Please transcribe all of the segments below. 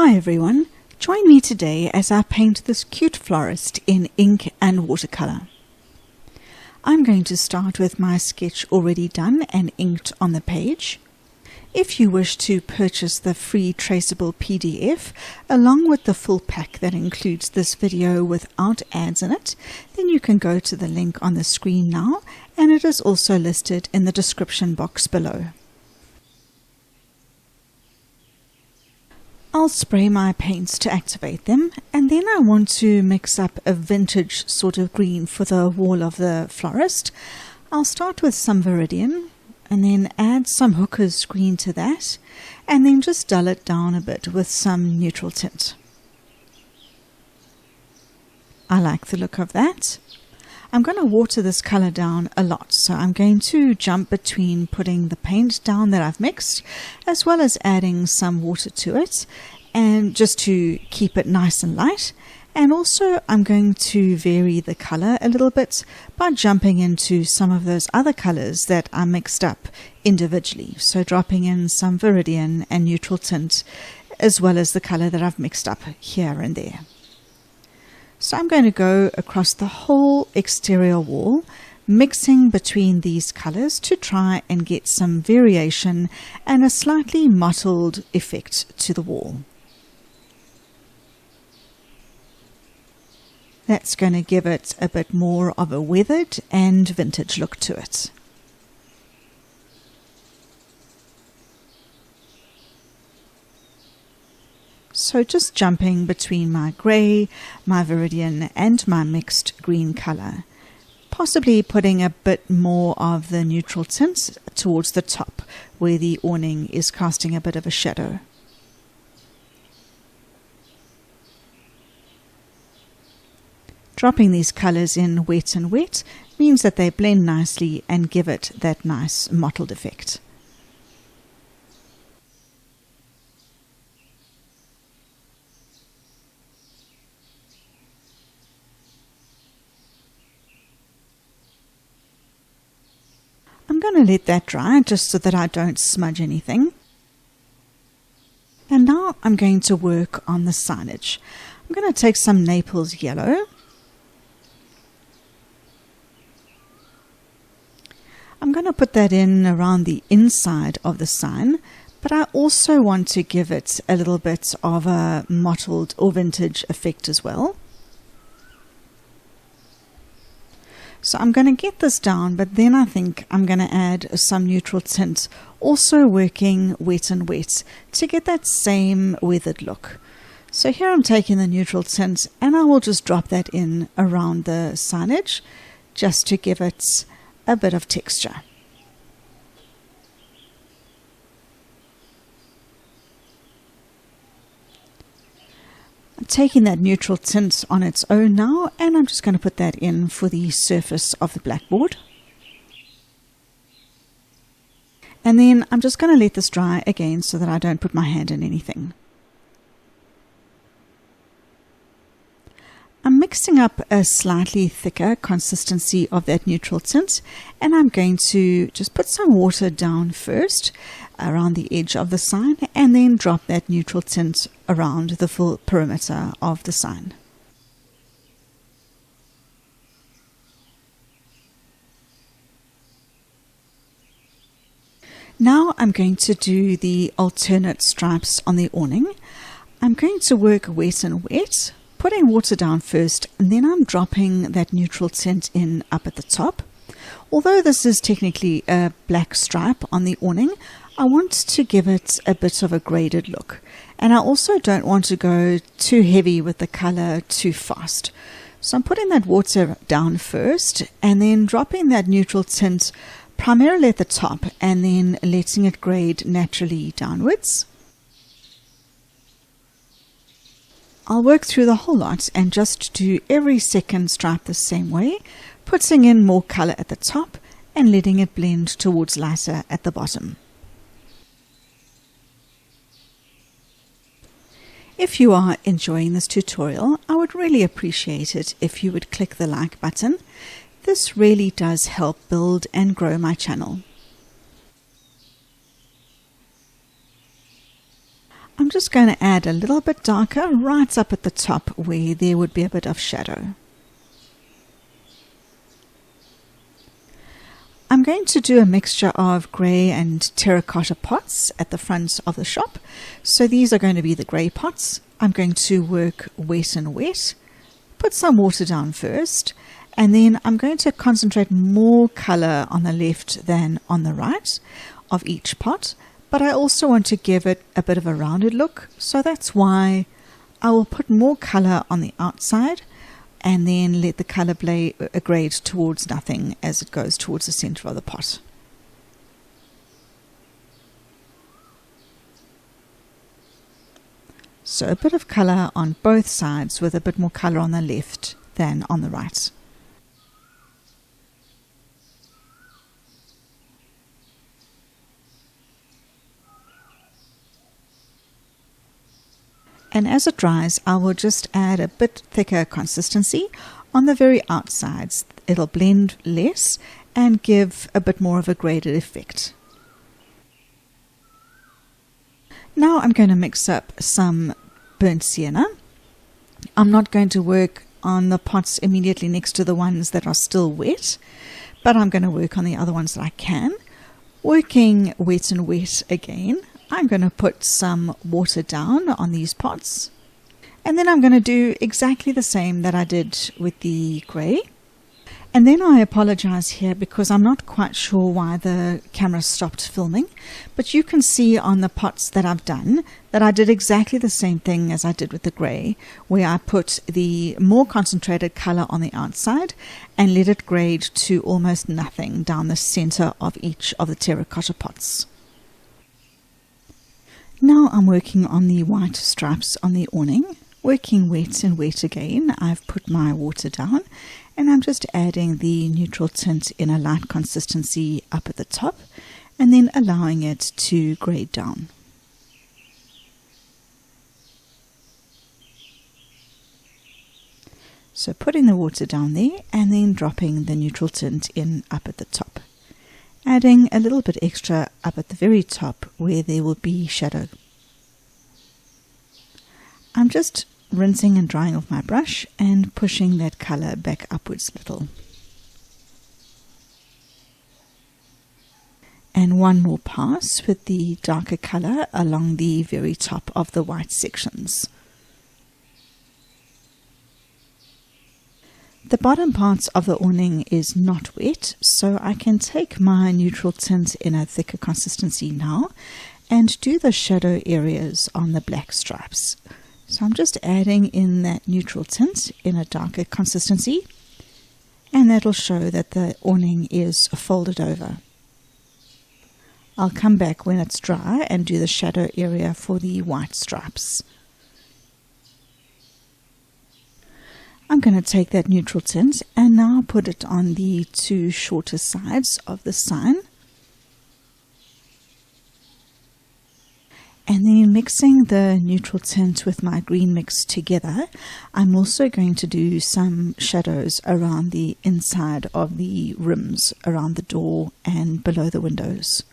Hi everyone, join me today as I paint this cute florist in ink and watercolor. I'm going to start with my sketch already done and inked on the page. If you wish to purchase the free traceable PDF along with the full pack that includes this video without ads in it, then you can go to the link on the screen now, and it is also listed in the description box below. I'll spray my paints to activate them, and then I want to mix up a vintage sort of green for the wall of the florist. I'll start with some Viridian and then add some Hooker's green to that, and then just dull it down a bit with some neutral tint. I like the look of that. I'm going to water this color down a lot, so I'm going to jump between putting the paint down that I've mixed as well as adding some water to it, and just to keep it nice and light. And also I'm going to vary the color a little bit by jumping into some of those other colors that I mixed up individually, so dropping in some Viridian and neutral tint as well as the color that I've mixed up here and there. So I'm going to go across the whole exterior wall, mixing between these colors to try and get some variation and a slightly mottled effect to the wall. That's going to give it a bit more of a weathered and vintage look to it. So just jumping between my grey, my Viridian and my mixed green colour, possibly putting a bit more of the neutral tints towards the top where the awning is casting a bit of a shadow. Dropping these colours in wet and wet means that they blend nicely and give it that nice mottled effect. I'm going to let that dry just so that I don't smudge anything. And now I'm going to work on the signage. I'm going to take some Naples Yellow. I'm going to put that in around the inside of the sign, but I also want to give it a little bit of a mottled or vintage effect as well. So I'm going to get this down, but then I think I'm going to add some neutral tint, also working wet and wet to get that same weathered look. So here I'm taking the neutral tint and I will just drop that in around the signage just to give it a bit of texture. I'm taking that neutral tint on its own now, and I'm just going to put that in for the surface of the blackboard. And then I'm just going to let this dry again so that I don't put my hand in anything. I'm mixing up a slightly thicker consistency of that neutral tint, and I'm going to just put some water down first around the edge of the sign and then drop that neutral tint around the full perimeter of the sign. Now I'm going to do the alternate stripes on the awning. I'm going to work wet and wet, putting water down first, and then I'm dropping that neutral tint in up at the top. Although this is technically a black stripe on the awning, I want to give it a bit of a graded look, and I also don't want to go too heavy with the color too fast. So I'm putting that water down first and then dropping that neutral tint primarily at the top and then letting it grade naturally downwards. I'll work through the whole lot and just do every second stripe the same way, putting in more color at the top and letting it blend towards lighter at the bottom. If you are enjoying this tutorial, I would really appreciate it if you would click the like button. This really does help build and grow my channel. I'm just going to add a little bit darker right up at the top where there would be a bit of shadow. I'm going to do a mixture of grey and terracotta pots at the front of the shop. So these are going to be the grey pots. I'm going to work wet and wet, put some water down first, and then I'm going to concentrate more colour on the left than on the right of each pot. But I also want to give it a bit of a rounded look, so that's why I will put more colour on the outside and then let the colour grade towards nothing as it goes towards the centre of the pot. So a bit of colour on both sides with a bit more colour on the left than on the right. And as it dries, I will just add a bit thicker consistency on the very outsides. It'll blend less and give a bit more of a graded effect. Now I'm going to mix up some burnt sienna. I'm not going to work on the pots immediately next to the ones that are still wet, but I'm going to work on the other ones that I can. Working wet and wet again, I'm going to put some water down on these pots, and then I'm going to do exactly the same that I did with the grey. And then I apologize here because I'm not quite sure why the camera stopped filming, but you can see on the pots that I've done that I did exactly the same thing as I did with the grey, where I put the more concentrated colour on the outside and let it grade to almost nothing down the centre of each of the terracotta pots. Now I'm working on the white stripes on the awning. Working wet and wet again, I've put my water down and I'm just adding the neutral tint in a light consistency up at the top and then allowing it to grade down. So putting the water down there and then dropping the neutral tint in up at the top. Adding a little bit extra up at the very top where there will be shadow. I'm just rinsing and drying off my brush and pushing that colour back upwards a little. And one more pass with the darker colour along the very top of the white sections. The bottom parts of the awning is not wet, so I can take my neutral tint in a thicker consistency now and do the shadow areas on the black stripes. So I'm just adding in that neutral tint in a darker consistency, and that'll show that the awning is folded over. I'll come back when it's dry and do the shadow area for the white stripes. I'm going to take that neutral tint and now put it on the two shorter sides of the sign. And then mixing the neutral tint with my green mix together, I'm also going to do some shadows around the inside of the rims, around the door and below the windows.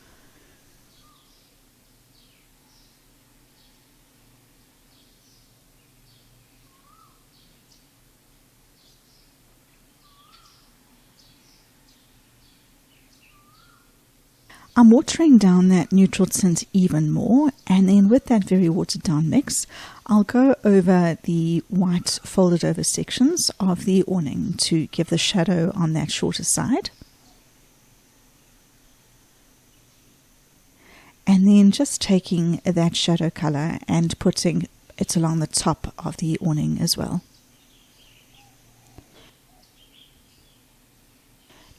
I'm watering down that neutral tint even more, and then with that very watered down mix, I'll go over the white folded over sections of the awning to give the shadow on that shorter side. And then just taking that shadow color and putting it along the top of the awning as well.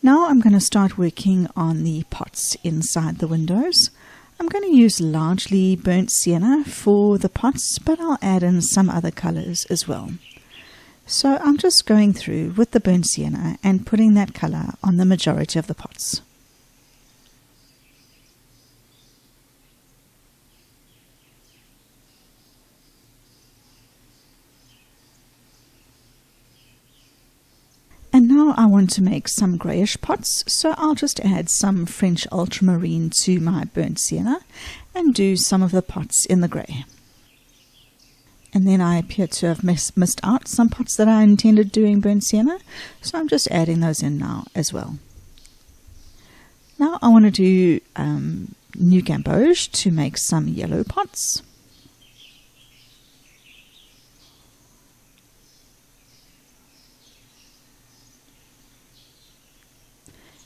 Now I'm going to start working on the pots inside the windows. I'm going to use largely burnt sienna for the pots, but I'll add in some other colors as well. So I'm just going through with the burnt sienna and putting that color on the majority of the pots. And now I want to make some greyish pots, so I'll just add some French ultramarine to my burnt sienna and do some of the pots in the grey. then I appear to have missed out some pots that I intended doing burnt sienna, so I'm just adding those in now as well. Now I want to do new gamboge to make some yellow pots.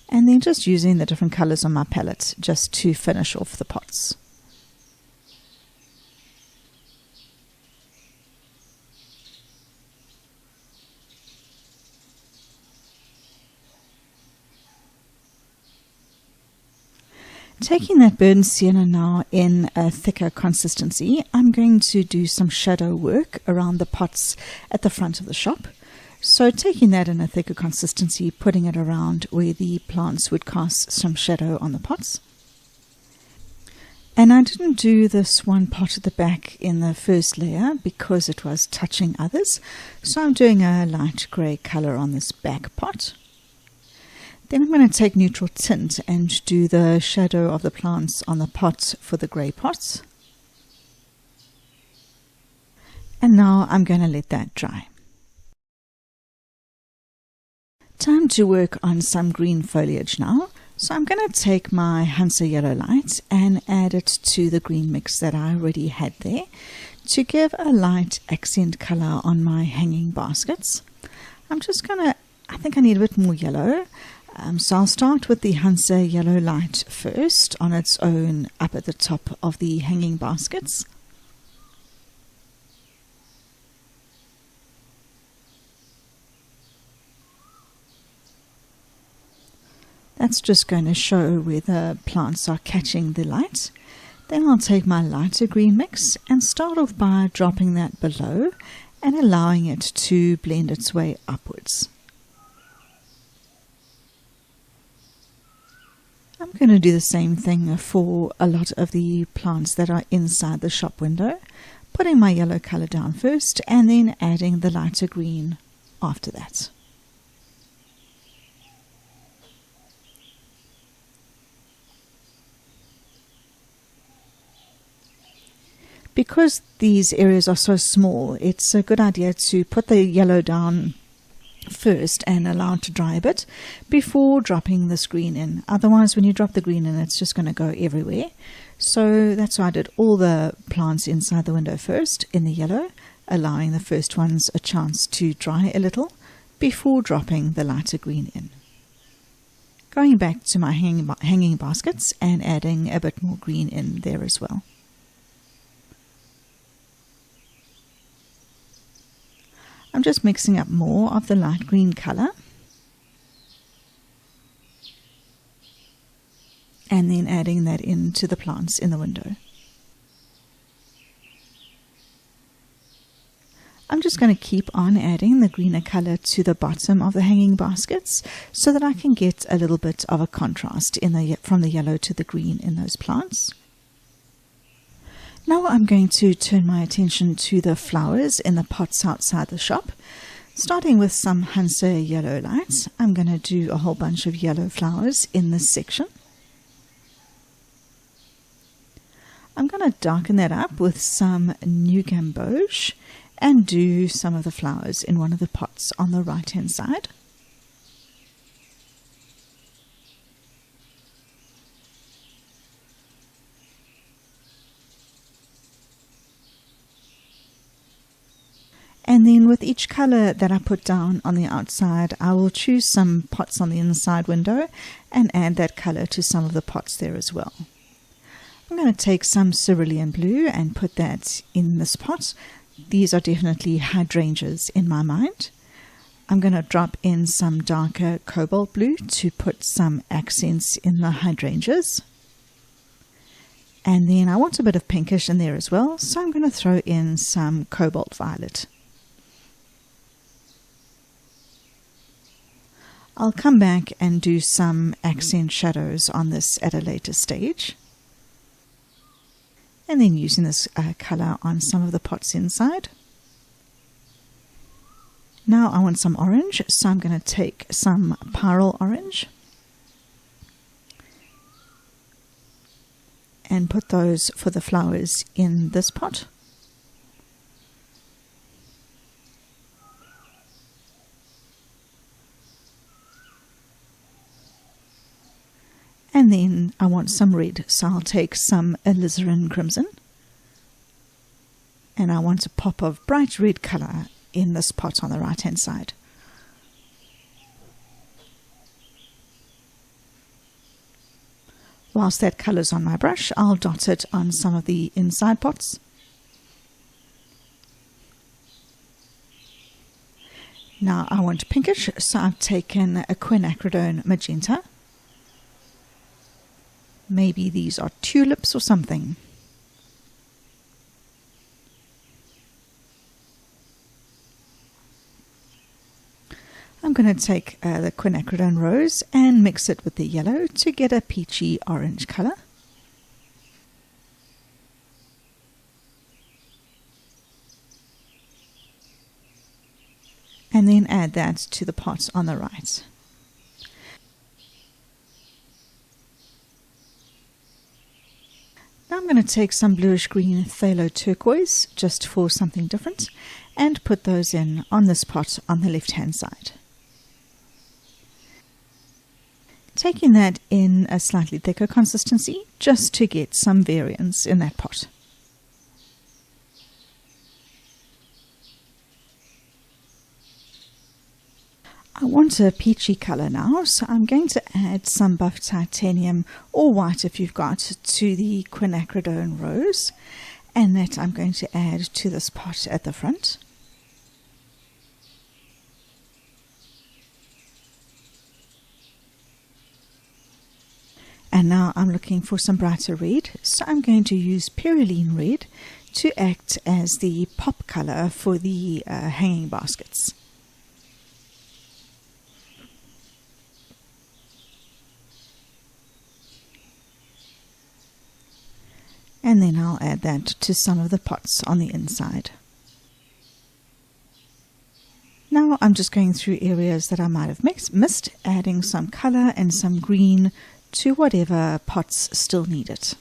And then just using the different colors on my palette just to finish off the pots. Taking that burnt sienna now in a thicker consistency, I'm going to do some shadow work around the pots at the front of the shop. So taking that in a thicker consistency, putting it around where the plants would cast some shadow on the pots. And I didn't do this one pot at the back in the first layer because it was touching others. So I'm doing a light grey colour on this back pot. Then I'm going to take neutral tint and do the shadow of the plants on the pot for the grey pots. And now I'm going to let that dry. Time to work on some green foliage now. So I'm going to take my Hansa Yellow light and add it to the green mix that I already had there to give a light accent colour on my hanging baskets. I think I need a bit more yellow. So I'll start with the Hansa Yellow light first on its own up at the top of the hanging baskets. That's just going to show where the plants are catching the light. Then I'll take my lighter green mix and start off by dropping that below and allowing it to blend its way upwards. I'm going to do the same thing for a lot of the plants that are inside the shop window, putting my yellow colour down first and then adding the lighter green after that. Because these areas are so small, it's a good idea to put the yellow down first and allow it to dry a bit before dropping this green in. Otherwise, when you drop the green in, it's just going to go everywhere. So that's why I did all the plants inside the window first in the yellow, allowing the first ones a chance to dry a little before dropping the lighter green in. Going back to my hanging baskets and adding a bit more green in there as well. I'm just mixing up more of the light green colour and then adding that into the plants in the window. I'm just going to keep on adding the greener colour to the bottom of the hanging baskets so that I can get a little bit of a contrast from the yellow to the green in those plants. Now I'm going to turn my attention to the flowers in the pots outside the shop. Starting with some Hansa Yellow lights, I'm going to do a whole bunch of yellow flowers in this section. I'm going to darken that up with some new gamboge and do some of the flowers in one of the pots on the right hand side. And then with each colour that I put down on the outside, I will choose some pots on the inside window and add that colour to some of the pots there as well. I'm going to take some cerulean blue and put that in this pot. These are definitely hydrangeas in my mind. I'm going to drop in some darker cobalt blue to put some accents in the hydrangeas. And then I want a bit of pinkish in there as well, so I'm going to throw in some cobalt violet. I'll come back and do some accent shadows on this at a later stage. And then using this colour on some of the pots inside. Now I want some orange, so I'm going to take some pyrrole orange and put those for the flowers in this pot. And then I want some red, so I'll take some alizarin crimson. And I want a pop of bright red colour in this pot on the right hand side. Whilst that colour's on my brush, I'll dot it on some of the inside pots. Now I want pinkish, so I've taken a quinacridone magenta. Maybe these are tulips or something. I'm going to take the quinacridone rose and mix it with the yellow to get a peachy orange colour. And then add that to the pot on the right. Now I'm going to take some bluish green phthalo turquoise, just for something different, and put those in on this pot on the left hand side. Taking that in a slightly thicker consistency, just to get some variance in that pot. I want a peachy colour now, so I'm going to add some buff titanium, or white if you've got, to the quinacridone rose, and that I'm going to add to this pot at the front. And now I'm looking for some brighter red, so I'm going to use Perylene red to act as the pop colour for the hanging baskets. And then I'll add that to some of the pots on the inside. Now I'm just going through areas that I might have missed, adding some colour and some green to whatever pots still need it.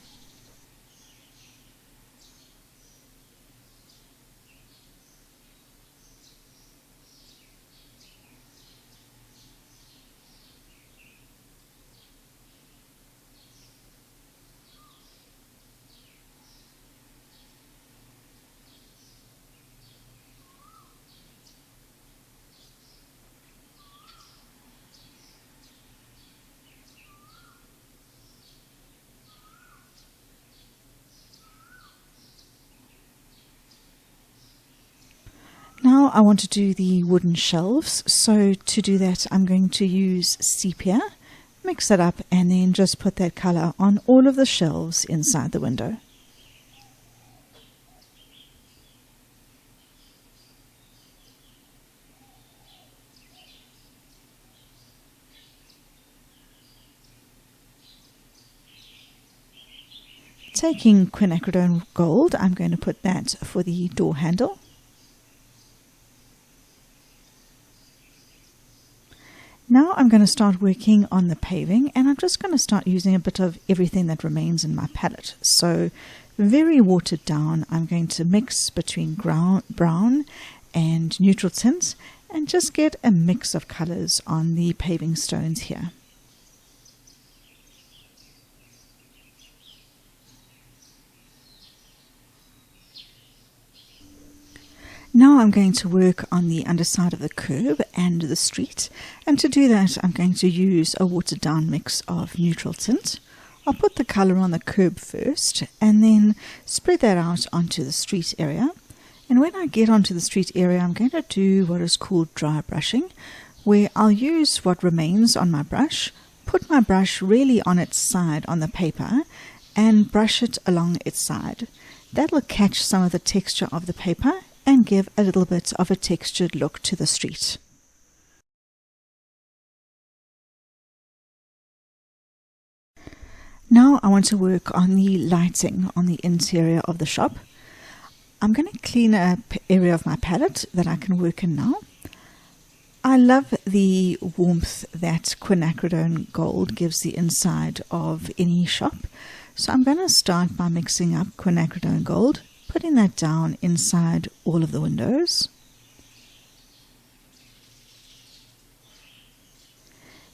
Now I want to do the wooden shelves, so to do that I'm going to use sepia, mix it up, and then just put that colour on all of the shelves inside the window. Taking quinacridone gold, I'm going to put that for the door handle. Now I'm going to start working on the paving, and I'm just going to start using a bit of everything that remains in my palette. So very watered down, I'm going to mix between brown and neutral tint and just get a mix of colours on the paving stones here. Now I'm going to work on the underside of the curb and the street, and to do that I'm going to use a watered down mix of neutral tint. I'll put the colour on the curb first and then spread that out onto the street area. And when I get onto the street area I'm going to do what is called dry brushing, where I'll use what remains on my brush, put my brush really on its side on the paper and brush it along its side. That'll catch some of the texture of the paper and give a little bit of a textured look to the street. Now I want to work on the lighting on the interior of the shop. I'm going to clean up area of my palette that I can work in now. I love the warmth that quinacridone gold gives the inside of any shop. So I'm going to start by mixing up quinacridone gold, putting that down inside all of the windows.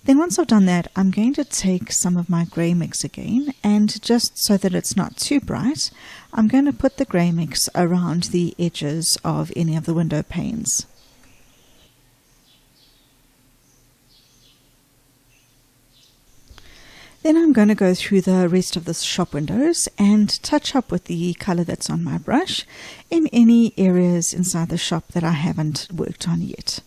Then once I've done that, I'm going to take some of my grey mix again, and just so that it's not too bright, I'm going to put the grey mix around the edges of any of the window panes. Then I'm going to go through the rest of the shop windows and touch up with the colour that's on my brush in any areas inside the shop that I haven't worked on yet.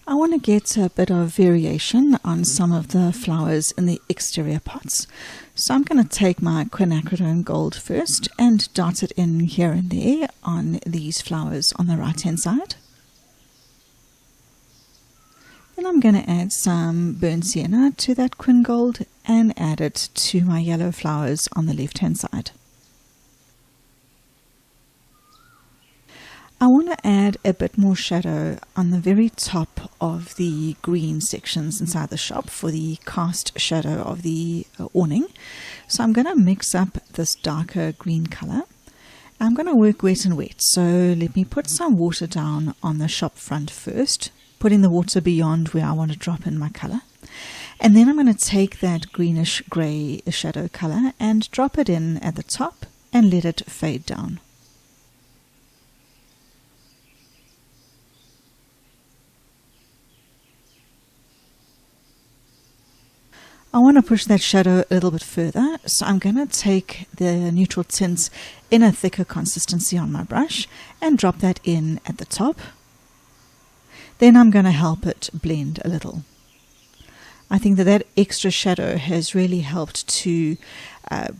I want to get a bit of variation on some of the flowers in the exterior pots. So I'm going to take my quinacridone gold first and dot it in here and there on these flowers on the right hand side. Then I'm going to add some burnt sienna to that quin gold and add it to my yellow flowers on the left hand side. I want to add a bit more shadow on the very top of the green sections inside the shop for the cast shadow of the awning. So I'm going to mix up this darker green color. I'm going to work wet and wet. So let me put some water down on the shop front first, putting the water beyond where I want to drop in my color. And then I'm going to take that greenish gray shadow color and drop it in at the top and let it fade down. I want to push that shadow a little bit further, so I'm going to take the neutral tints in a thicker consistency on my brush and drop that in at the top. Then I'm going to help it blend a little. I think that extra shadow has really helped to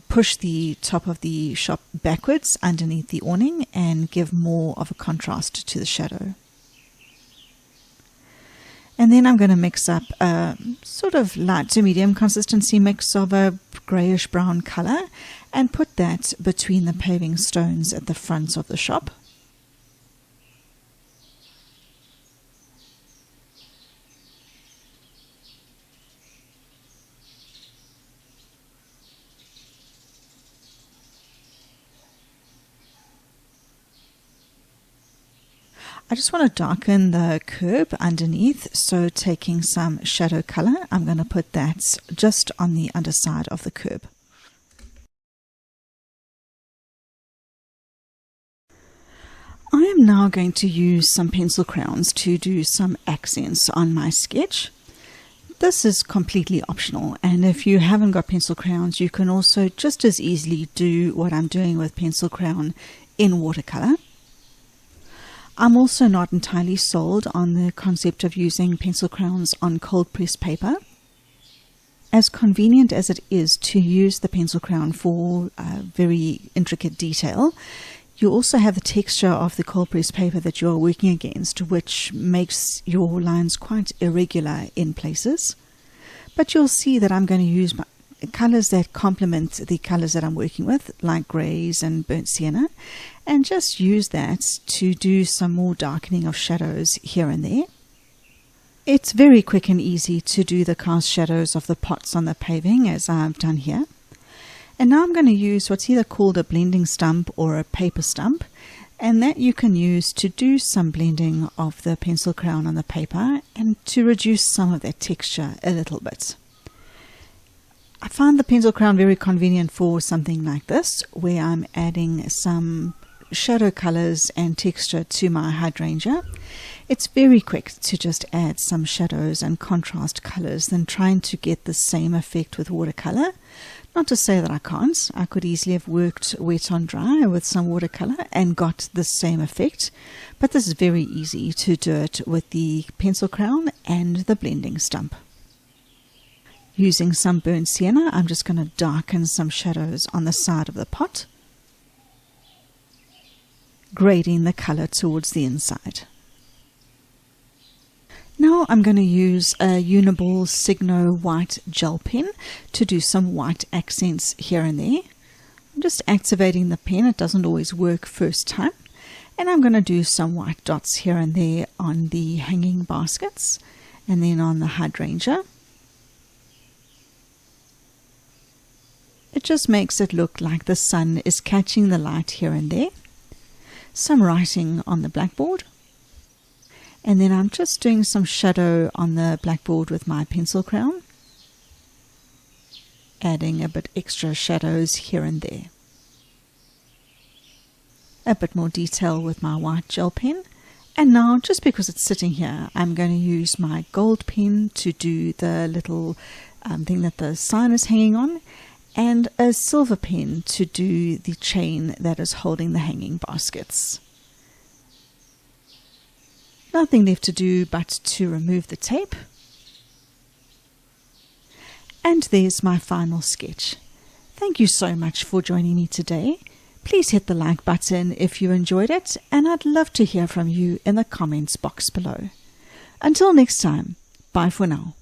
push the top of the shop backwards underneath the awning and give more of a contrast to the shadow. And then I'm going to mix up a sort of light to medium consistency mix of a grayish brown color and put that between the paving stones at the front of the shop. I just want to darken the curb underneath, so taking some shadow color, I'm going to put that just on the underside of the curb. I am now going to use some pencil crayons to do some accents on my sketch. This is completely optional, and if you haven't got pencil crayons, you can also just as easily do what I'm doing with pencil crayon in watercolor. I'm also not entirely sold on the concept of using pencil crayons on cold pressed paper. As convenient as it is to use the pencil crayon for very intricate detail, you also have the texture of the cold pressed paper that you're working against, which makes your lines quite irregular in places. But you'll see that I'm going to use colors that complement the colors that I'm working with, like grays and burnt sienna, and just use that to do some more darkening of shadows here and there. It's very quick and easy to do the cast shadows of the pots on the paving, as I've done here. And now I'm going to use what's either called a blending stump or a paper stump, and that you can use to do some blending of the pencil crayon on the paper and to reduce some of that texture a little bit. I find the pencil crayon very convenient for something like this, where I'm adding some shadow colors and texture to my hydrangea. It's very quick to just add some shadows and contrast colors than trying to get the same effect with watercolor. Not to say that I can't. I could easily have worked wet on dry with some watercolor and got the same effect, but this is very easy to do it with the pencil crayon and the blending stump. Using some burnt sienna, I'm just going to darken some shadows on the side of the pot, grading the color towards the inside. Now I'm going to use a Uniball Signo white gel pen to do some white accents here and there. I'm just activating the pen, it doesn't always work first time. And I'm going to do some white dots here and there on the hanging baskets and then on the hydrangea. It just makes it look like the sun is catching the light here and there. Some writing on the blackboard. And then I'm just doing some shadow on the blackboard with my pencil crayon. Adding a bit extra shadows here and there. A bit more detail with my white gel pen. And now, just because it's sitting here, I'm going to use my gold pen to do the little thing that the sign is hanging on, and a silver pen to do the chain that is holding the hanging baskets. Nothing left to do but to remove the tape. And there's my final sketch. Thank you so much for joining me today. Please hit the like button if you enjoyed it, and I'd love to hear from you in the comments box below. Until next time, bye for now.